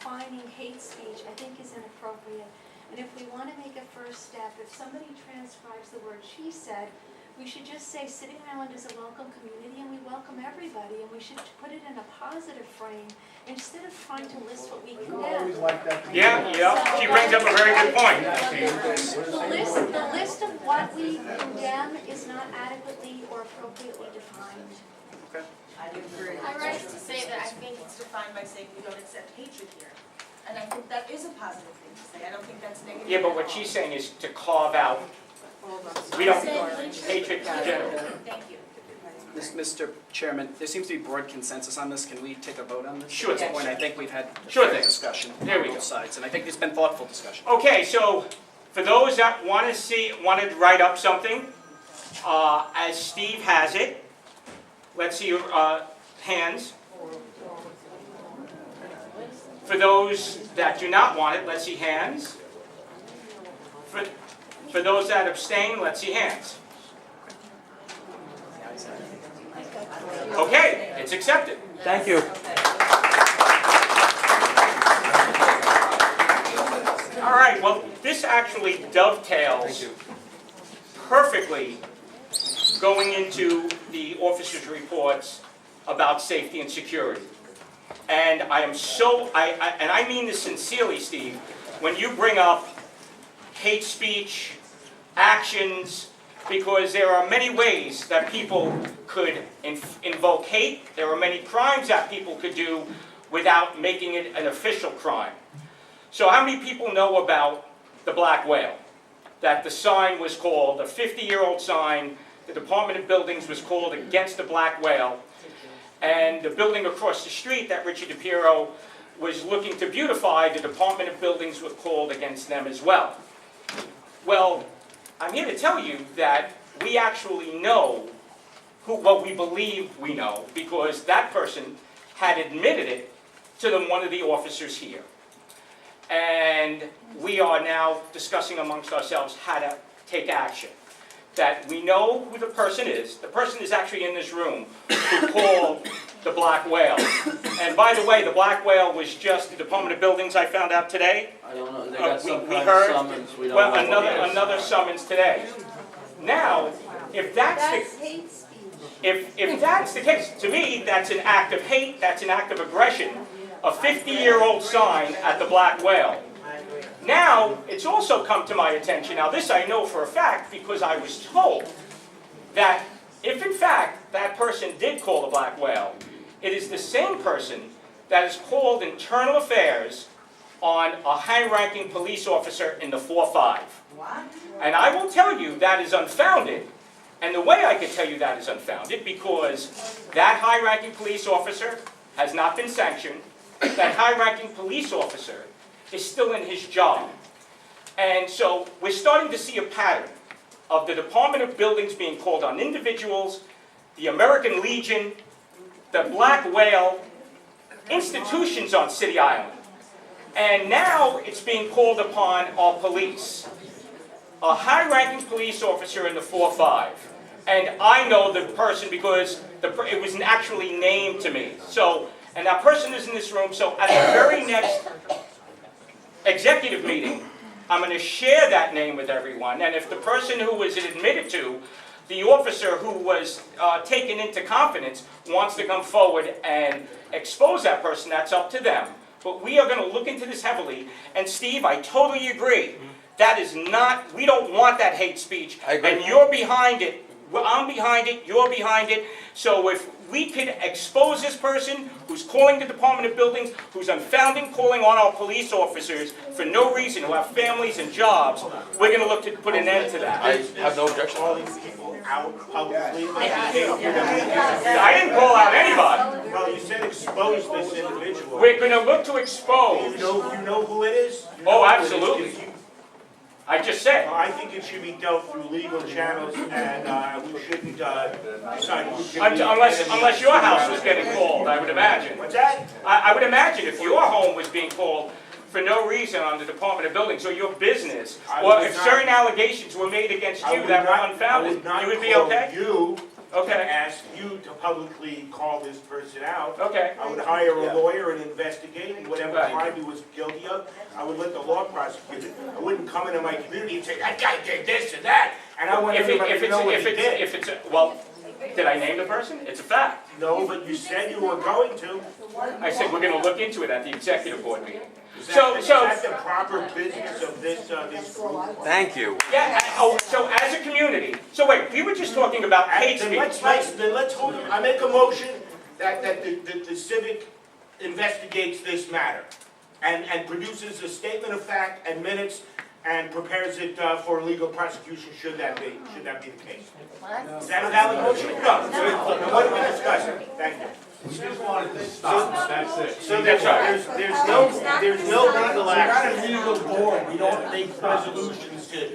defining hate speech, I think is inappropriate. And if we want to make a first step, if somebody transcribes the word "she said," we should just say City Island is a welcome community and we welcome everybody, and we should put it in a positive frame instead of trying to list what we condemn. Yeah, she brings up a very good point. The list of what we condemn is not adequately or appropriately defined. I agree. I rise to say that I think it's defined by saying we don't accept hatred here. And I think that is a positive thing to say. I don't think that's negative. Yeah, but what she's saying is to carve out, we don't, hatred in general. Thank you. Mr. Chairman, there seems to be broad consensus on this. Can we take a vote on this? Sure At this thing. point, I think we've had Sure a thing. discussion There we on go. both sides, and I think it's been thoughtful discussion. Okay, so for those that want to write up something, as Steve has it, let's see your hands. For those that do not want it, let's see hands. For those that abstain, let's see hands. Okay, it's accepted. Thank you. All right, well, this actually dovetails perfectly going into the officers' reports about safety and security. And I am so, and I mean this sincerely, Steve, when you bring up hate speech, actions, because there are many ways that people could invoke hate. There are many crimes that people could do without making it an official crime. So how many people know about the black whale? That the sign was called, a 50-year-old sign, the Department of Buildings was called against the black whale. And the building across the street that Richard DePiero was looking to beautify, the Department of Buildings was called against them as well. Well, I'm here to tell you that we actually know what we believe we know, because that person had admitted it to one of the officers here. And we are now discussing amongst ourselves how to take action. That we know who the person is. The person is actually in this room who called the black whale. And by the way, the black whale was just the Department of Buildings, I found out today. I don't know, they got some We kind heard, of summons, we don't well, know what it is. another summons today. Now, if that's That's the, hate speech. if that's the case, to me, that's an act of hate, that's an act of aggression. A 50-year-old sign at the black whale. Now, it's also come to my attention, now this I know for a fact because I was told that if in fact that person did call the black whale, it is the same person that has called internal affairs on a high-ranking police officer in the 4-5. And I will tell you that is unfounded, and the way I can tell you that is unfounded because that high-ranking police officer has not been sanctioned, that high-ranking police officer is still in his job. And so we're starting to see a pattern of the Department of Buildings being called on individuals, the American Legion, the Black Whale, institutions on City Island. And now it's being called upon our police. A high-ranking police officer in the 4-5. And I know the person because it was actually named to me. So, and that person is in this room, so at the very next executive meeting, I'm going to share that name with everyone, and if the person who was admitted to, the officer who was taken into confidence, wants to come forward and expose that person, that's up to them. But we are going to look into this heavily, and Steve, I totally agree. That is not, we don't want that hate speech, and you're behind it. I'm behind it, you're behind it. So if we could expose this person who's calling the Department of Buildings, who's unfounded calling on our police officers for no reason, who have families and jobs, we're going to look to put an end to that. I have no objection. Calling people out publicly. I didn't call out anybody. Well, you said expose this individual. We're going to look to expose. You know who it is? You Oh, know who it is. absolutely. If you- I just said. I think it should be dealt through legal channels, and we shouldn't decide who should be. Unless your house was getting called, I would imagine. What's that? I would imagine if your home was being called for no reason on the Department of Buildings or your business, I or would if not- certain allegations were made against I you would that not- were unfounded, I would not you would be call okay? you to Okay. ask you to publicly call this person out. Okay. I would hire a lawyer and investigate, and whatever Right. crime he was guilty of, I would let the law prosecute it. I wouldn't come into my community and say, that guy did this and that, and I want everybody to know what he did. Well, did I name the person? It's a fact. No, but you said you were going to. I said we're gonna look into it at the executive board meeting. Is So- that the proper business of this group? Thank you. Yeah, so as a community, so wait, we were just talking about hate Then speech. let's hold, I make a motion that the civic investigates this matter and produces a statement of fact and minutes and prepares it for legal prosecution should that be the case. Is that a valid motion? No. Then what are we discussing? Thank you. We just wanted to stop, that's it. So That's right. there's no legal We're not action. a legal board, we don't make resolutions to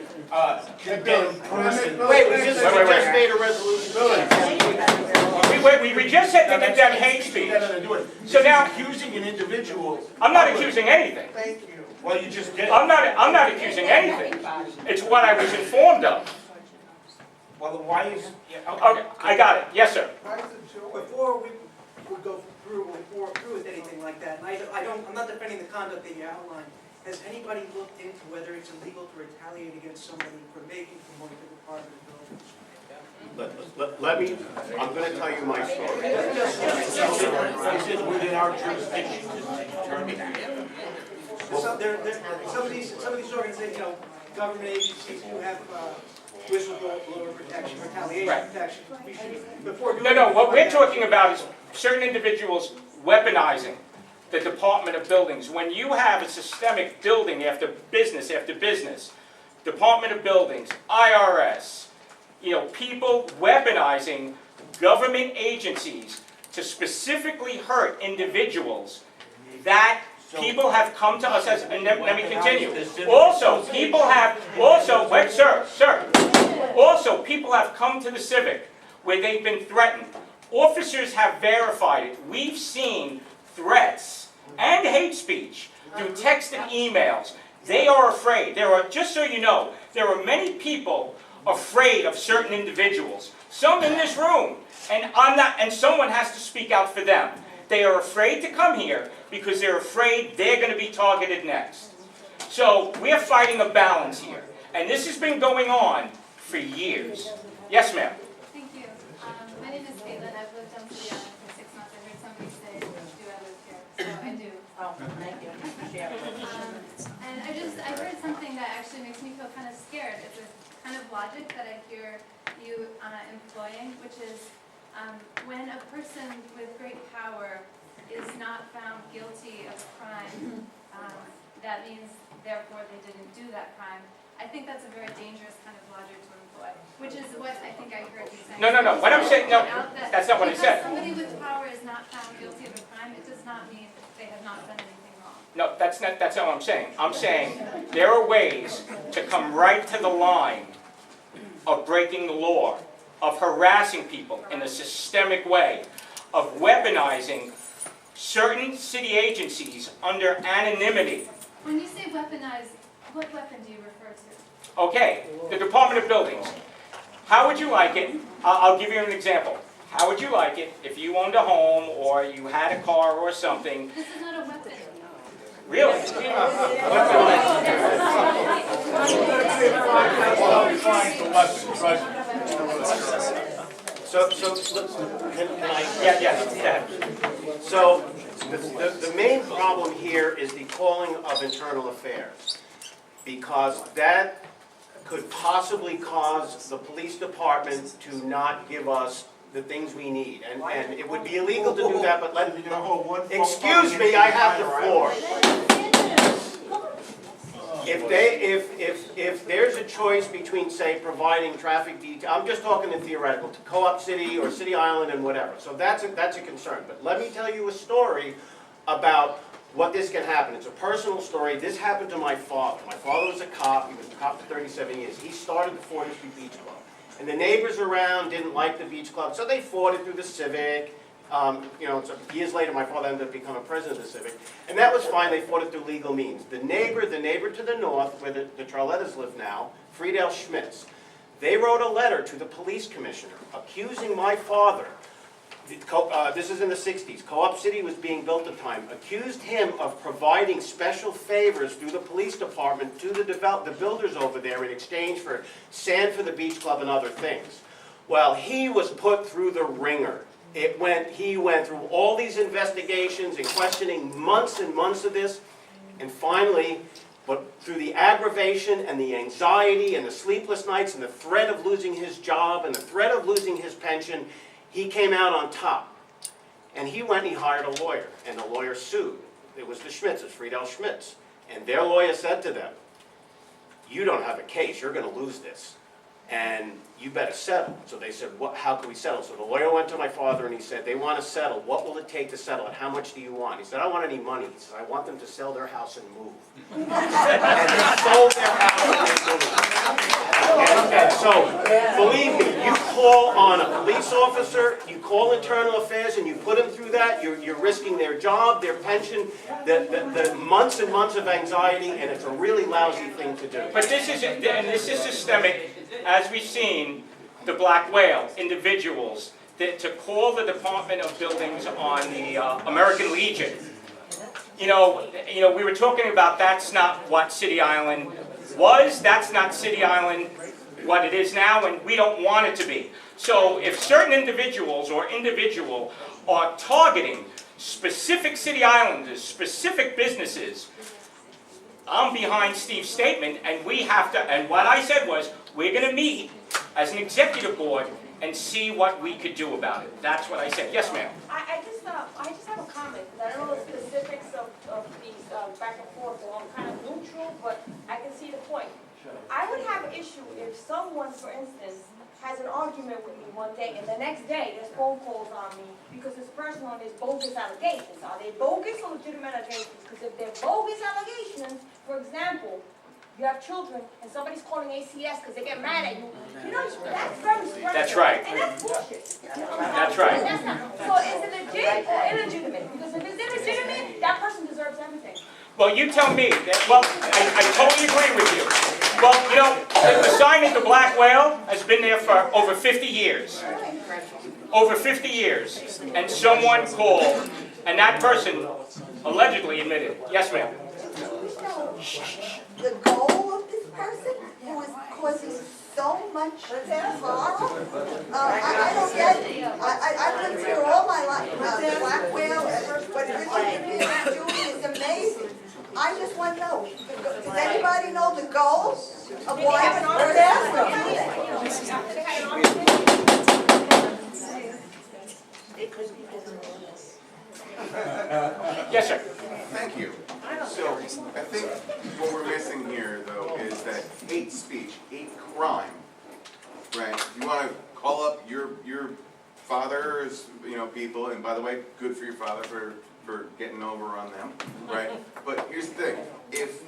condemn person. Wait, we just Wait. made a resolution. We just said to condemn hate speech. So now- Accusing an individual. I'm not accusing anything. Well, you just did. I'm not accusing anything. It's what I was informed of. Well, then why is, Okay, I got it. Yes, sir. Before we would go through with anything like that, and I'm not defending the conduct that you outlined, has anybody looked into whether it's illegal to retaliate against somebody for making from one of the department buildings? Let me, I'm going to tell you my story. Is it within our jurisdiction to determine that? Some of these organizations, government agencies do have whistleblower protection, retaliation Right. protection. We should, before doing No, what we're anything like talking about is certain individuals weaponizing the Department of Buildings. When you have a systemic building after business, Department of Buildings, IRS, people weaponizing government agencies to specifically hurt individuals, that people have come to us as, and let me continue. Also, also, people have come to the Civic where they've been threatened. Officers have verified it. We've seen threats and hate speech through text and emails. They are afraid. Just so you know, there are many people afraid of certain individuals. Some in this room, and someone has to speak out for them. They are afraid to come here because they're afraid they're going to be targeted next. So we're fighting a balance here, and this has been going on for years. Yes, ma'am. Thank you. My name is Caitlin. I've lived on Cleveland for 6 months. I heard somebody say, do I live here? So I do. Oh, thank you. And I heard something that actually makes me feel kind of scared. It's a kind of logic that I hear you employing, which is when a person with great power is not found guilty of a crime, that means therefore they didn't do that crime. I think that's a very dangerous kind of logic to employ, which is what I think I heard you saying. No. What I'm saying, no, that's not what I said. Because somebody with power is not found guilty of a crime, it does not mean they have not done anything wrong. No, that's not what I'm saying. I'm saying there are ways to come right to the line of breaking the law, of harassing people in a systemic way, of weaponizing certain city agencies under anonymity. When you say weaponize, what weapon do you refer to? Okay, the Department of Buildings. How would you like it? I'll give you an example. How would you like it if you owned a home or you had a car or something? This is not a weapon. Really? So, can I? Yeah. So, the main problem here is the calling of internal affairs, because that could possibly cause the police department to not give us the things we need, and it would be illegal to do that, but excuse me, I have the floor. If there's a choice between, say, providing traffic detail, I'm just talking in theoretical, to Co-op City or City Island and whatever, so that's a concern. But let me tell you a story about what this can happen. It's a personal story. This happened to my father. My father was a cop. He was a cop for 37 years. He started the 40th Street Beach Club. And the neighbors around didn't like the beach club, so they fought it through the Civic. So years later, my father ended up becoming president of the Civic. And that was fine. They fought it through legal means. The neighbor to the north, where the Charlettas live now, Friedel Schmitz, They wrote a letter to the police commissioner accusing my father, this is in the 60s, Co-op City was being built at the time, accused him of providing special favors through the police department to the builders over there in exchange for sand for the beach club and other things. Well, he was put through the ringer. He went through all these investigations and questioning months and months of this, and finally, but through the aggravation and the anxiety and the sleepless nights and the threat of losing his job and the threat of losing his pension, he came out on top. And he went and he hired a lawyer, and the lawyer sued. It was the Schmitzes, Friedel Schmitz. And their lawyer said to them, "You don't have a case, you're going to lose this. And you better settle." So they said, how can we settle? So the lawyer went to my father and he said, "They want to settle. What will it take to settle it? How much do you want?" He said, "I don't want any money." He said, "I want them to sell their house and move." And they sold their house and they moved. And so, believe me, you call on a police officer, you call internal affairs and you put them through that, you're risking their job, their pension, the months and months of anxiety, and it's a really lousy thing to do. But this is systemic, as we've seen, the black whale, individuals, to call the Department of Buildings on the American Legion. You know, we were talking about that's not what City Island was, that's not City Island what it is now, and we don't want it to be. So if certain individuals or individual are targeting specific City Islanders, specific businesses, I'm behind Steve's statement, and we have to, and what I said was, we're going to meet as an executive board and see what we could do about it. That's what I said. Yes, ma'am. I just have a comment. I don't know the specifics of these back and forth, so I'm kind of neutral, but I can see the point. I would have an issue if someone, for instance, has an argument with me one day, and the next day there's phone calls on me because this person on this bogus allegations. Are they bogus or legitimate allegations? Because if they're bogus allegations, for example, you have children and somebody's calling ACS because they get mad at you, you know, that's very stressful. That's right. And that's bullshit. That's right. That's not. So is it legit or illegitimate? Because if it's illegitimate, that person deserves everything. Well, you tell me. Well, I totally agree with you. Well, you know, the sign at the Black Whale has been there for over 50 years. Over 50 years. And someone called, and that person allegedly admitted. Yes, ma'am. The goal of this person who is causing so much sorrow, I don't get it. I've lived here all my life, the Black Whale, what Richard is doing is amazing. I just want to know, does anybody know the goal of why we're Yes, sir. Thank you. So, I think what we're missing here, though, is that hate speech, hate crime, right? If you want to call up your father's, people, and by the way, good for your father for getting over on them, right? But here's the thing, if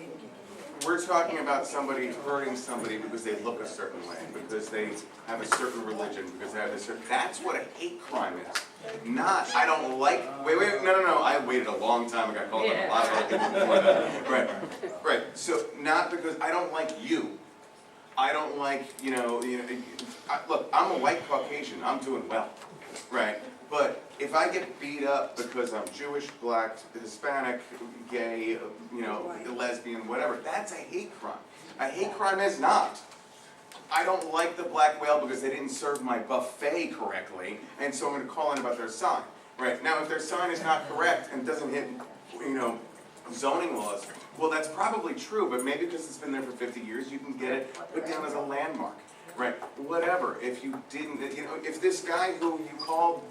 we're talking about somebody hurting somebody because they look a certain way, because they have a certain religion, because they have a certain, that's what a hate crime is. Not, I don't like, no, I waited a long time, I got called up a lot of people before that. Right, so not because I don't like you. I don't like, look, I'm a white Caucasian, I'm doing well, right? But if I get beat up because I'm Jewish, black, Hispanic, gay, lesbian, whatever, that's a hate crime. A hate crime is not. I don't like the Black Whale because they didn't serve my buffet correctly, and so I'm going to call in about their sign. Right? Now, if their sign is not correct and doesn't hit, zoning laws, well, that's probably true, but maybe because it's been there for 50 years, you can get it put down as a landmark. Right, whatever, if you didn't, if this guy who you called,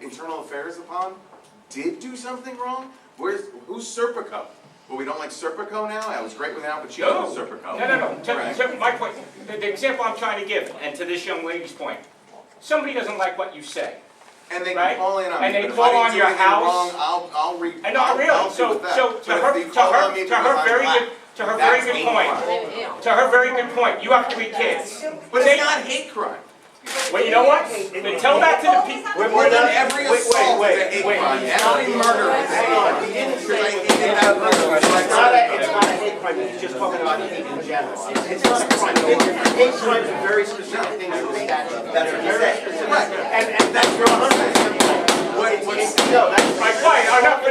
internal affairs upon, did do something wrong, who's Serpico? Well, we don't like Serpico now? I was great with Al Pacino with Serpico. No. Right. To my point, the example I'm trying to give, and to this young lady's point, somebody doesn't like what you say. And they can call in on me, and they but call if I on do your anything house. wrong, I'll read. And no, really. So to her very good point, you have 3 kids. But it's not hate crime. Well, you know what? Then tell that to the people. We're not every assault is a hate crime. Every murder is a hate crime. It's not a hate crime crime, he's just talking about hate in general. It's not a crime. Hate crimes are very specific things in the statute. That's what he said. Right, and that's your 100% right. No, that's Right, quiet, enough.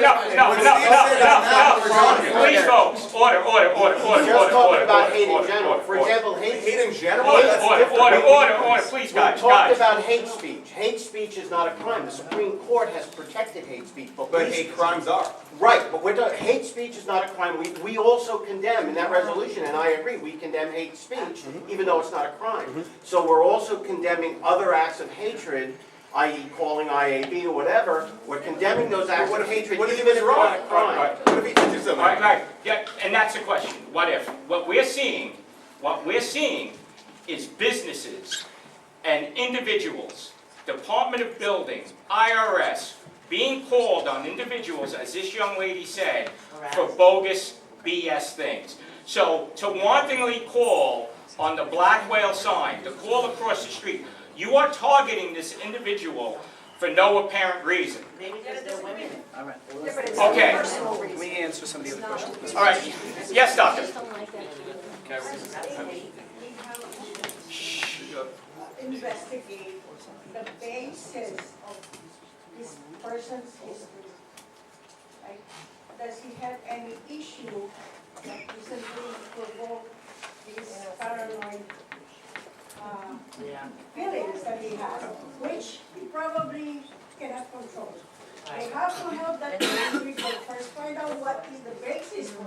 Please, folks, order. just talking about hate in general. For example, hate in general? Order, please, We guys. talked about hate speech. Hate speech is not a crime. The Supreme Court has protected hate speech, but hate crimes are. right, but hate speech is not a crime. We also condemn in that resolution, and I agree, we condemn hate speech, even though it's not a crime. So we're also condemning other acts of hatred, i.e. calling IAB or whatever. We're condemning those acts of hatred, even if it's not a crime. What if he did something? Right, yeah, and that's the question, what if? What we're seeing is businesses and individuals, Department of Building, IRS, being called on individuals, as this young lady said, for bogus BS things. So to wantonly call on the black whale sign, to call across the street, you are targeting this individual for no apparent reason. All right. Okay, Can we answer some of the other questions? all right, yes, doctor. Investigate the basis of this person's history. Right? Does he have any issue that recently provoked these paranoid feelings that he has, which he probably cannot control? We have to help that individual first find out what is the basis for